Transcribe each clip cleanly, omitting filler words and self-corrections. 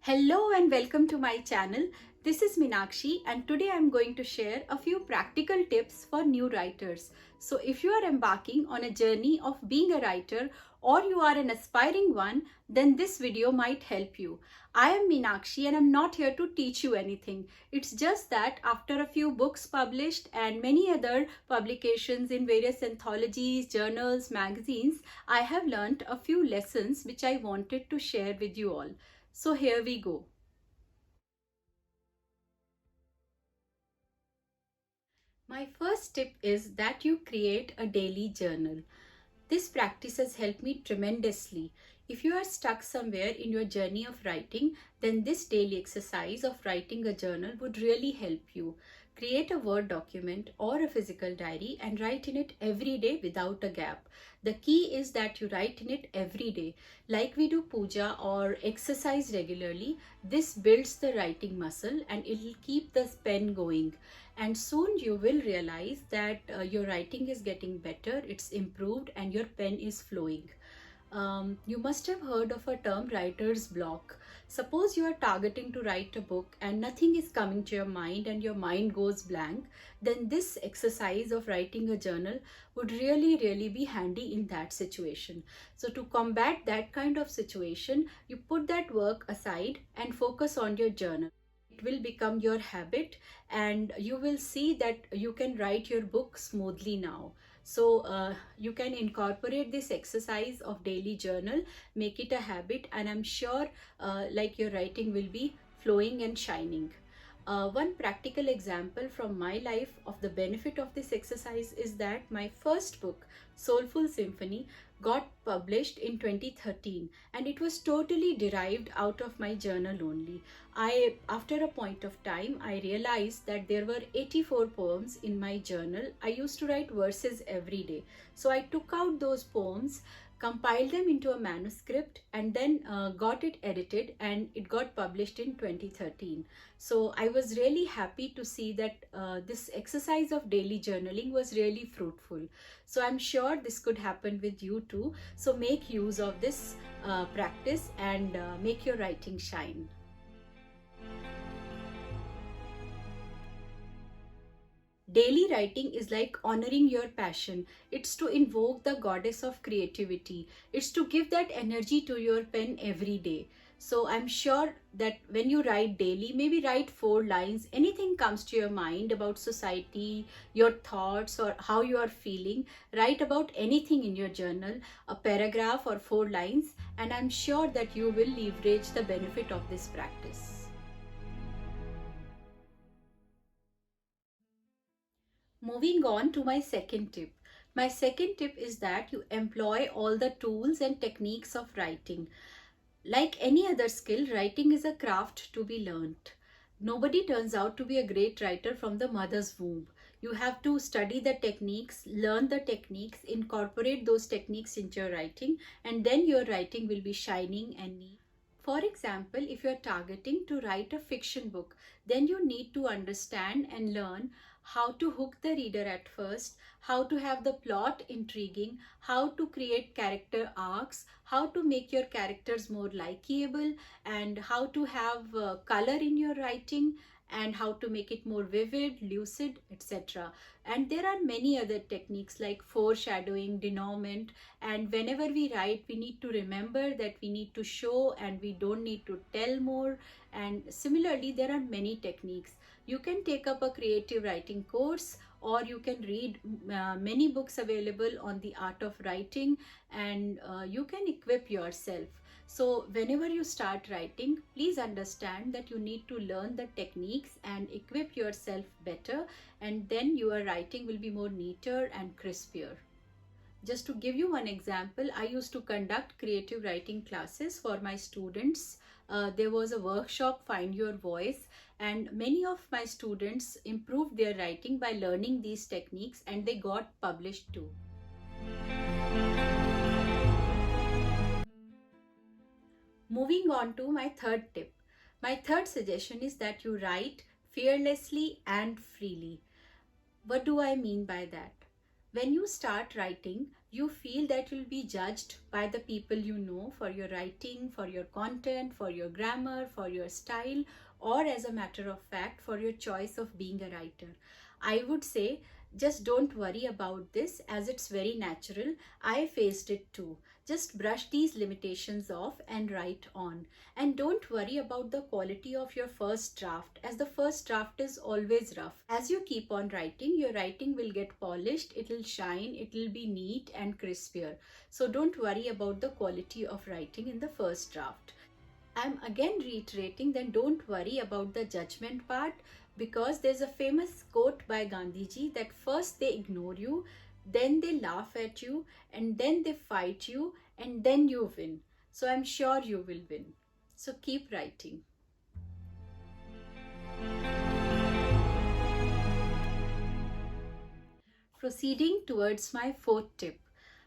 Hello and welcome to my channel. This is Meenakshi and today I'm going to share a few practical tips for new writers. So if you are embarking on a journey of being a writer or you are an aspiring one, then this video might help you. I am Meenakshi and I'm not here to teach you anything. It's just that after a few books published and many other publications in various anthologies, journals, magazines, I have learnt a few lessons which I wanted to share with you all. So here we go. My first tip is that you create a daily journal. This practice has helped me tremendously. If you are stuck somewhere in your journey of writing, then this daily exercise of writing a journal would really help you. Create a Word document or a physical diary and write in it every day without a gap. The key is that you write in it every day. Like we do puja or exercise regularly, this builds the writing muscle and it will keep the pen going. And soon you will realize that your writing is getting better, it's improved, and your pen is flowing. You must have heard of a term writer's block. Suppose you are targeting to write a book and nothing is coming to your mind and your mind goes blank, then this exercise of writing a journal would really be handy in that situation. So to combat that kind of situation, you put that work aside and focus on your journal. It will become your habit and you will see that you can write your book smoothly now. So you can incorporate this exercise of daily journal, make it a habit, and I'm sure like your writing will be flowing and shining. One practical example from my life of the benefit of this exercise is that my first book, Soulful Symphony, got published in 2013 and it was totally derived out of my journal only. After a point of time, I realized that there were 84 poems in my journal. I used to write verses every day. So I took out those poems, compiled them into a manuscript, and then got it edited and it got published in 2013. So I was really happy to see that this exercise of daily journaling was really fruitful. So I'm sure this could happen with you too. So make use of this practice and make your writing shine. Daily writing is like honoring your passion. It's to invoke the goddess of creativity. It's to give that energy to your pen every day. So I'm sure that when you write daily, maybe write 4 lines, anything comes to your mind about society, your thoughts, or how you are feeling, write about anything in your journal, a paragraph or 4 lines, and I'm sure that you will leverage the benefit of this practice. Moving on to my second tip. My second tip is that you employ all the tools and techniques of writing. Like any other skill, writing is a craft to be learnt. Nobody turns out to be a great writer from the mother's womb. You have to study the techniques, learn the techniques, incorporate those techniques into your writing, and then your writing will be shining and neat. For example, if you're targeting to write a fiction book, then you need to understand and learn how to hook the reader at first, how to have the plot intriguing, how to create character arcs, how to make your characters more likeable, and how to have color in your writing, and how to make it more vivid, lucid, etc. And there are many other techniques like foreshadowing, denouement, and whenever we write, we need to remember that we need to show and we don't need to tell more. And similarly, there are many techniques. You can take up a creative writing course, or you can read many books available on the art of writing, and you can equip yourself. So whenever you start writing, please understand that you need to learn the techniques and equip yourself better, and then your writing will be more neater and crispier. Just to give you one example, I used to conduct creative writing classes for my students. There was a workshop, Find Your Voice, and many of my students improved their writing by learning these techniques and they got published too. Moving on to my third tip. My third suggestion is that you write fearlessly and freely. What do I mean by that? When you start writing, you feel that you'll be judged by the people you know for your writing, for your content, for your grammar, for your style, or as a matter of fact, for your choice of being a writer. I would say just don't worry about this, as it's very natural. I faced it too. Just brush these limitations off and write on. And don't worry about the quality of your first draft, as the first draft is always rough. As you keep on writing, your writing will get polished, it will shine, it will be neat and crispier. So don't worry about the quality of writing in the first draft. I'm again reiterating that don't worry about the judgment part, because there's a famous quote by Gandhiji that first they ignore you, then they laugh at you, and then they fight you, and then you win. So I'm sure you will win. So keep writing. Proceeding towards my fourth tip.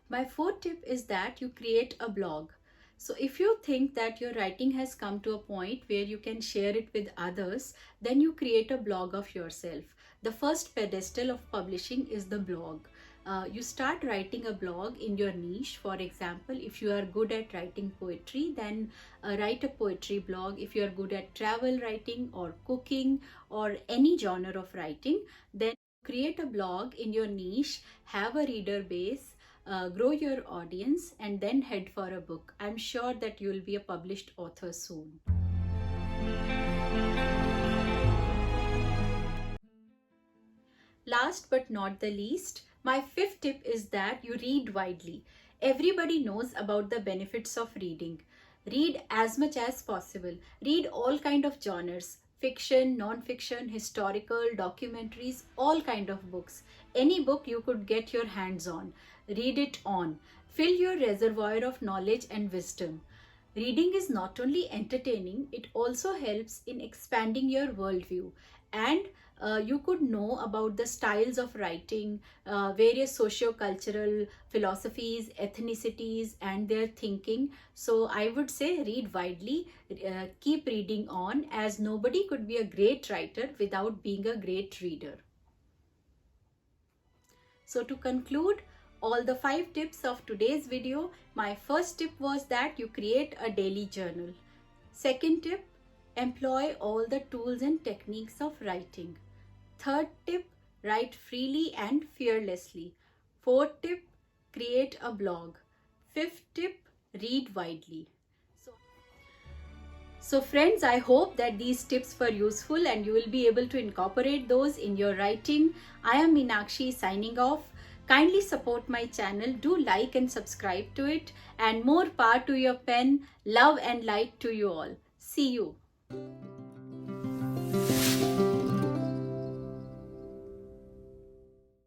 My fourth tip is that you create a blog. So if you think that your writing has come to a point where you can share it with others, then you create a blog of yourself. The first pedestal of publishing is the blog. You start writing a blog in your niche. For example, if you are good at writing poetry, then write a poetry blog. If you are good at travel writing or cooking or any genre of writing, then create a blog in your niche, have a reader base, grow your audience, and then head for a book. I'm sure that you will be a published author soon. Last but not the least, my fifth tip is that you read widely. Everybody knows about the benefits of reading. Read as much as possible. Read all kind of genres. Fiction, non-fiction, historical, documentaries, all kind of books. Any book you could get your hands on. Read it on. Fill your reservoir of knowledge and wisdom. Reading is not only entertaining, it also helps in expanding your worldview. And you could know about the styles of writing, various socio-cultural philosophies, ethnicities, and their thinking. So I would say read widely, keep reading on, as nobody could be a great writer without being a great reader. So to conclude all the 5 tips of today's video, my first tip was that you create a daily journal. Second tip, employ all the tools and techniques of writing. Third tip, write freely and fearlessly. Fourth tip, create a blog. Fifth tip, read widely. So friends, I hope that these tips were useful and you will be able to incorporate those in your writing. I am Meenakshi signing off. Kindly support my channel. Do like and subscribe to it. And more power to your pen. Love and light to you all. See you.